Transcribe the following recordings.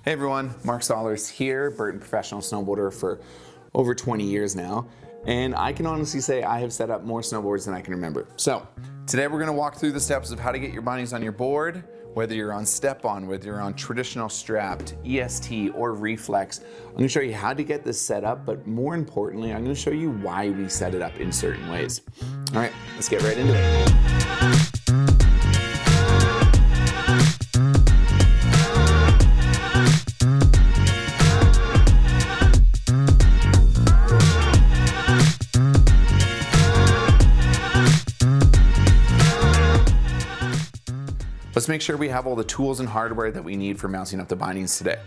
Hey everyone, Mark Sollors here, Burton professional snowboarder for over 20 years now, and I can honestly say I have set up more snowboards than I can remember. So today we're going to walk through the steps of how to get your bindings on your board, whether you're on step-on, whether you're on traditional strapped, EST, or reflex. I'm going to show you how to get this set up, but more importantly, I'm going to show you why we set it up in certain ways. All right, let's get right into it. Let's make sure we have all the tools and hardware that we need for mounting up the bindings today.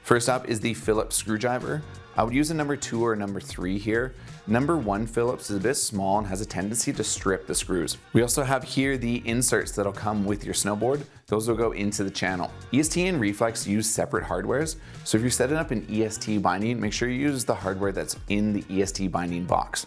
First up is the Phillips screwdriver. I would use a number 2 or a number 3 here. Number 1 Phillips is a bit small and has a tendency to strip the screws. We also have here the inserts that'll come with your snowboard. Those will go into the channel. EST and reflex use separate hardwares, so if you're setting up an EST binding, make sure you use the hardware that's in the EST binding box.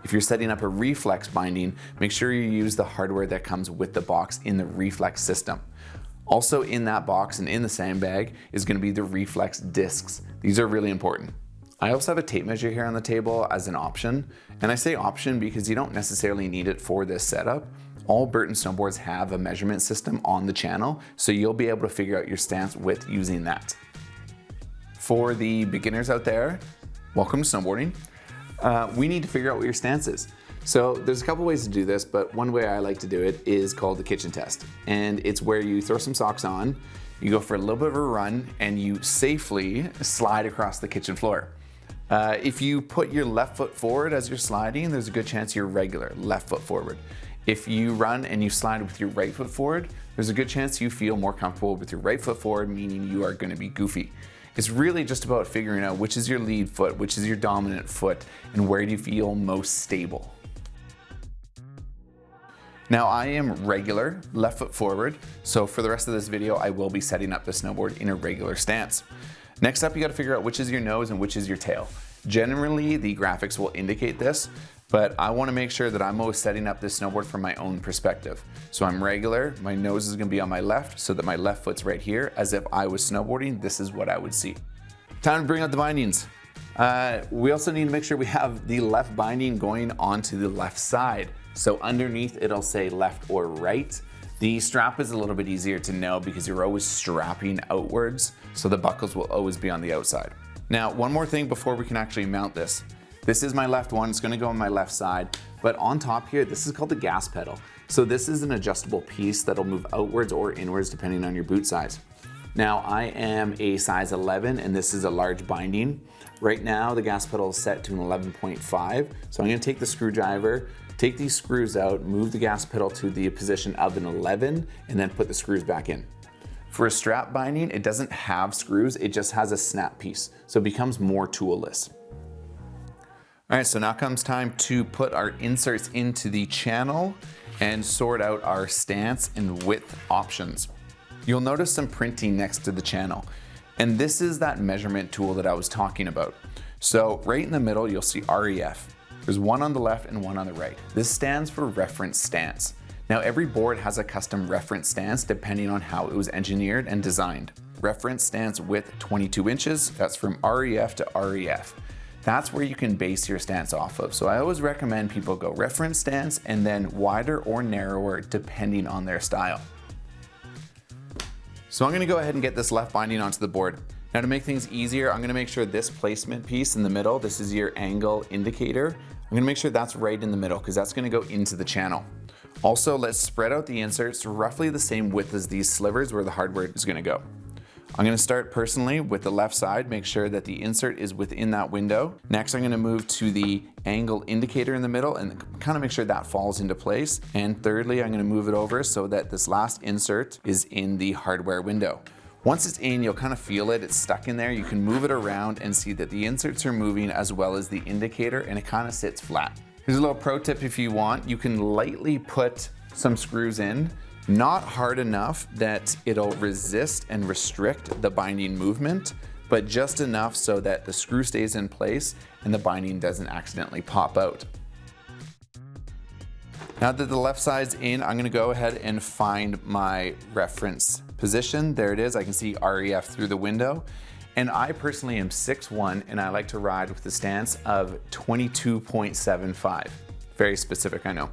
If you're setting up a reflex binding, make sure you use the hardware that comes with the box in the reflex system. Also in that box and in the sandbag is going to be the reflex discs. These are really important. I also have a tape measure here on the table as an option, and I say option because you don't necessarily need it for this setup. All Burton snowboards have a measurement system on the channel, so you'll be able to figure out your stance with using that. For the beginners out there, welcome to snowboarding. We need to figure out what your stance is. So there's a couple ways to do this, but one way I like to do it is called the kitchen test. And it's where you throw some socks on, you go for a little bit of a run, and you safely slide across the kitchen floor. If you put your left foot forward as you're sliding, there's a good chance you're regular, left foot forward. If you run and you slide with your right foot forward, there's a good chance you feel more comfortable with your right foot forward, meaning you are going to be goofy. It's really just about figuring out which is your lead foot, which is your dominant foot, and where do you feel most stable. Now I am regular, left foot forward, so for the rest of this video I will be setting up the snowboard in a regular stance. Next up, you got to figure out which is your nose and which is your tail. Generally the graphics will indicate this, but I want to make sure that I'm always setting up this snowboard from my own perspective. So I'm regular, my nose is going to be on my left so that my left foot's right here. As if I was snowboarding, this is what I would see. Time to bring out the bindings. We also need to make sure we have the left binding going onto the left side. So underneath it'll say left or right. The strap is a little bit easier to know because you're always strapping outwards, so the buckles will always be on the outside. Now, one more thing before we can actually mount this. This is my left one, it's gonna go on my left side, but on top here, this is called the gas pedal. So this is an adjustable piece that'll move outwards or inwards depending on your boot size. Now I am a size 11 and this is a large binding. Right now the gas pedal is set to an 11.5. So I'm gonna take the screwdriver, take these screws out, move the gas pedal to the position of an 11, and then put the screws back in. For a strap binding, it doesn't have screws, it just has a snap piece. So it becomes more toolless. All right, so now comes time to put our inserts into the channel and sort out our stance and width options. You'll notice some printing next to the channel, and this is that measurement tool that I was talking about. So right in the middle, you'll see REF. There's one on the left and one on the right. This stands for reference stance. Now every board has a custom reference stance depending on how it was engineered and designed. Reference stance width 22 inches, that's from REF to REF. That's where you can base your stance off of. So I always recommend people go reference stance and then wider or narrower depending on their style. So I'm gonna go ahead and get this left binding onto the board. Now to make things easier, I'm gonna make sure this placement piece in the middle, this is your angle indicator. I'm gonna make sure that's right in the middle because that's gonna go into the channel. Also, let's spread out the inserts roughly the same width as these slivers where the hardware is gonna go. I'm gonna start personally with the left side, make sure that the insert is within that window. Next, I'm gonna move to the angle indicator in the middle and kind of make sure that falls into place. And thirdly, I'm gonna move it over so that this last insert is in the hardware window. Once it's in, you'll kind of feel it, it's stuck in there. You can move it around and see that the inserts are moving as well as the indicator, and it kind of sits flat. Here's a little pro tip if you want. You can lightly put some screws in, not hard enough that it'll resist and restrict the binding movement, but just enough so that the screw stays in place and the binding doesn't accidentally pop out. Now that the left side's in, I'm gonna go ahead and find my reference position. There it is. I can see REF through the window. And I personally am 6'1", and I like to ride with the stance of 22.75. Very specific, I know.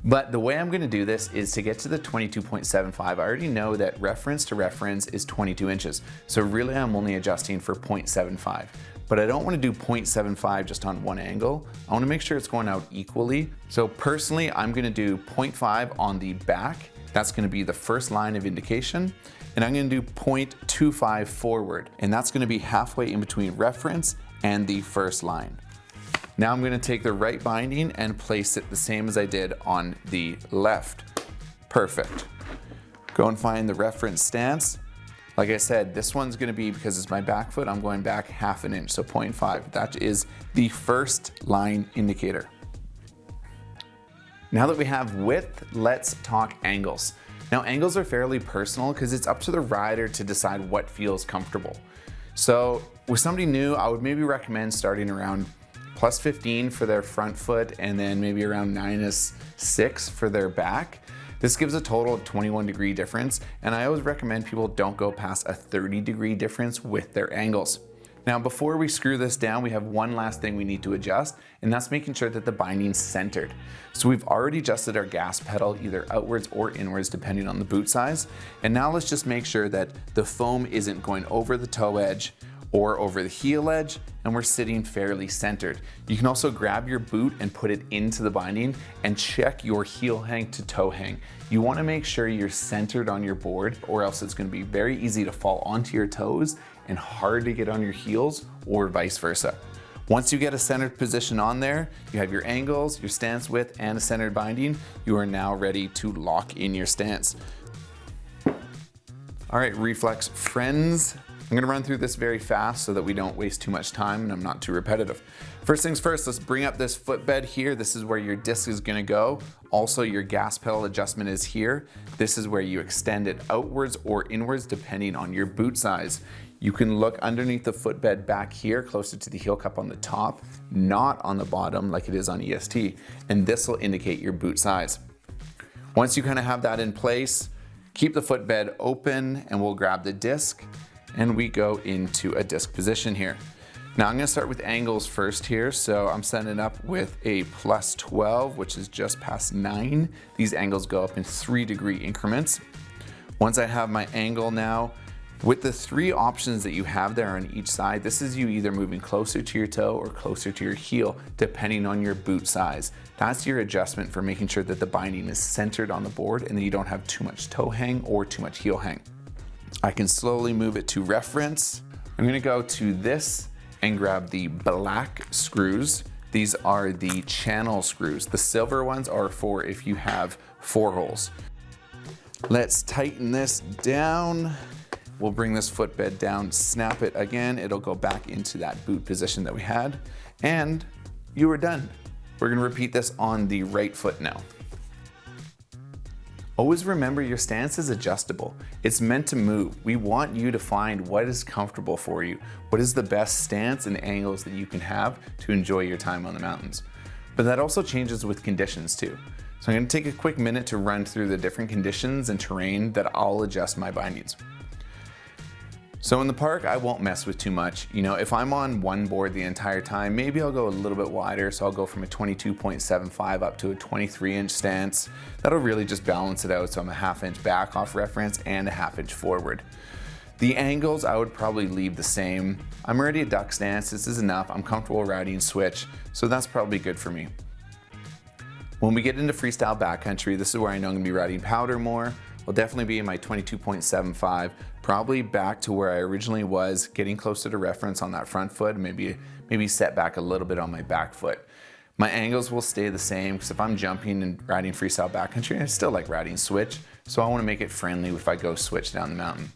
But the way I'm gonna do this is to get to the 22.75, I already know that reference to reference is 22 inches. So really I'm only adjusting for 0.75. But I don't wanna do 0.75 just on one angle. I wanna make sure it's going out equally. So personally, I'm gonna do 0.5 on the back. That's gonna be the first line of indication. And I'm gonna do 0.25 forward. And that's gonna be halfway in between reference and the first line. Now I'm gonna take the right binding and place it the same as I did on the left. Perfect. Go and find the reference stance. Like I said, this one's gonna be, because it's my back foot, I'm going back half an inch, so 0.5. That is the first line indicator. Now that we have width, let's talk angles. Now angles are fairly personal because it's up to the rider to decide what feels comfortable. So with somebody new, I would maybe recommend starting around +15 for their front foot and then maybe around -6 for their back. This gives a total of 21-degree difference, and I always recommend people don't go past a 30-degree difference with their angles. Now before we screw this down, we have one last thing we need to adjust, and that's making sure that the binding's centered. So we've already adjusted our gas pedal either outwards or inwards depending on the boot size, and now let's just make sure that the foam isn't going over the toe edge or over the heel edge, and we're sitting fairly centered. You can also grab your boot and put it into the binding and check your heel hang to toe hang. You wanna make sure you're centered on your board, or else it's gonna be very easy to fall onto your toes and hard to get on your heels, or vice versa. Once you get a centered position on there, you have your angles, your stance width, and a centered binding, you are now ready to lock in your stance. All right, Reflex friends, I'm gonna run through this very fast so that we don't waste too much time and I'm not too repetitive. First things first, let's bring up this footbed here. This is where your disc is gonna go. Also, your gas pedal adjustment is here. This is where you extend it outwards or inwards depending on your boot size. You can look underneath the footbed back here, closer to the heel cup on the top, not on the bottom like it is on EST, and this will indicate your boot size. Once you kind of have that in place, keep the footbed open and we'll grab the disc and we go into a disc position here. Now I'm gonna start with angles first here. So I'm setting up with a +12, which is just past 9. These angles go up in 3-degree increments. Once I have my angle now, with the 3 options that you have there on each side, this is you either moving closer to your toe or closer to your heel, depending on your boot size. That's your adjustment for making sure that the binding is centered on the board and that you don't have too much toe hang or too much heel hang. I can slowly move it to reference. I'm gonna go to this and grab the black screws. These are the channel screws. The silver ones are for if you have 4 holes. Let's tighten this down. We'll bring this footbed down, snap it again. It'll go back into that boot position that we had, and you are done. We're gonna repeat this on the right foot now. Always remember your stance is adjustable. It's meant to move. We want you to find what is comfortable for you. What is the best stance and angles that you can have to enjoy your time on the mountains. But that also changes with conditions too. So I'm gonna take a quick minute to run through the different conditions and terrain that I'll adjust my bindings. So in the park, I won't mess with too much. You know, if I'm on one board the entire time, maybe I'll go a little bit wider. So I'll go from a 22.75 up to a 23-inch stance. That'll really just balance it out. So I'm a 1/2 inch back off reference and a 1/2 inch forward. The angles, I would probably leave the same. I'm already a duck stance. This is enough. I'm comfortable riding switch. So that's probably good for me. When we get into freestyle backcountry, this is where I know I'm gonna be riding powder more. Will definitely be in my 22.75, probably back to where I originally was, getting closer to reference on that front foot, maybe set back a little bit on my back foot. My angles will stay the same because if I'm jumping and riding freestyle backcountry, I still like riding switch, so I want to make it friendly if I go switch down the mountain.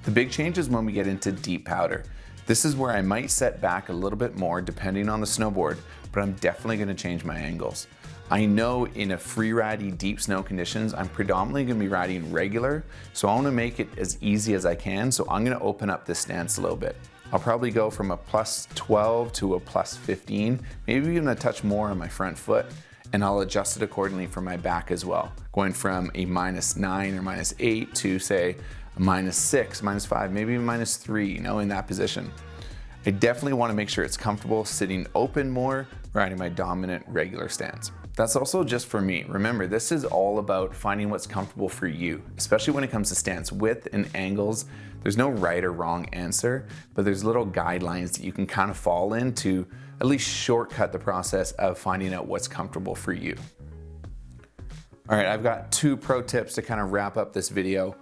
The big change is when we get into deep powder. This is where I might set back a little bit more depending on the snowboard, but I'm definitely going to change my angles. I know in a free ridey deep snow conditions, I'm predominantly gonna be riding regular, so I wanna make it as easy as I can, so I'm gonna open up this stance a little bit. I'll probably go from a +12 to a +15, maybe even a touch more on my front foot, and I'll adjust it accordingly for my back as well. Going from a -9 or -8 to say a -6, -5, maybe even -3, you know, in that position. I definitely want to make sure it's comfortable sitting open more, riding my dominant regular stance. That's also just for me. Remember, this is all about finding what's comfortable for you, especially when it comes to stance width and angles. There's no right or wrong answer, but there's little guidelines that you can kind of fall in to at least shortcut the process of finding out what's comfortable for you. All right, I've got 2 pro tips to kind of wrap up this video.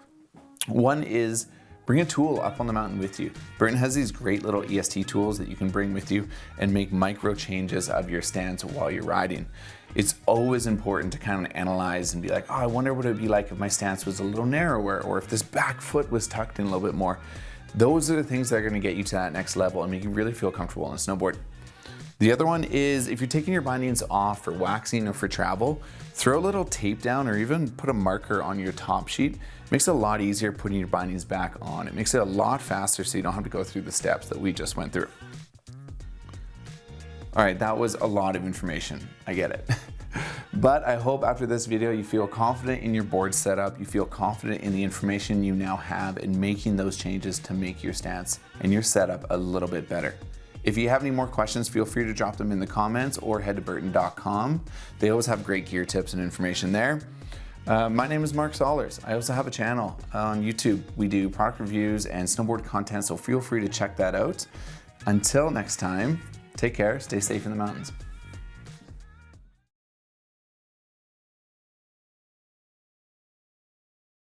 One is bring a tool up on the mountain with you. Burton has these great little EST tools that you can bring with you and make micro changes of your stance while you're riding. It's always important to kind of analyze and be like, oh, I wonder what it would be like if my stance was a little narrower, or if this back foot was tucked in a little bit more. Those are the things that are gonna get you to that next level and make you really feel comfortable on a snowboard. The other one is, if you're taking your bindings off for waxing or for travel, throw a little tape down or even put a marker on your top sheet. It makes it a lot easier putting your bindings back on. It makes it a lot faster so you don't have to go through the steps that we just went through. All right, that was a lot of information, I get it. But I hope after this video you feel confident in your board setup, you feel confident in the information you now have in making those changes to make your stance and your setup a little bit better. If you have any more questions, feel free to drop them in the comments or head to burton.com. They always have great gear tips and information there. My name is Mark Sollors. I also have a channel on YouTube. We do product reviews and snowboard content, so feel free to check that out. Until next time, take care, stay safe in the mountains.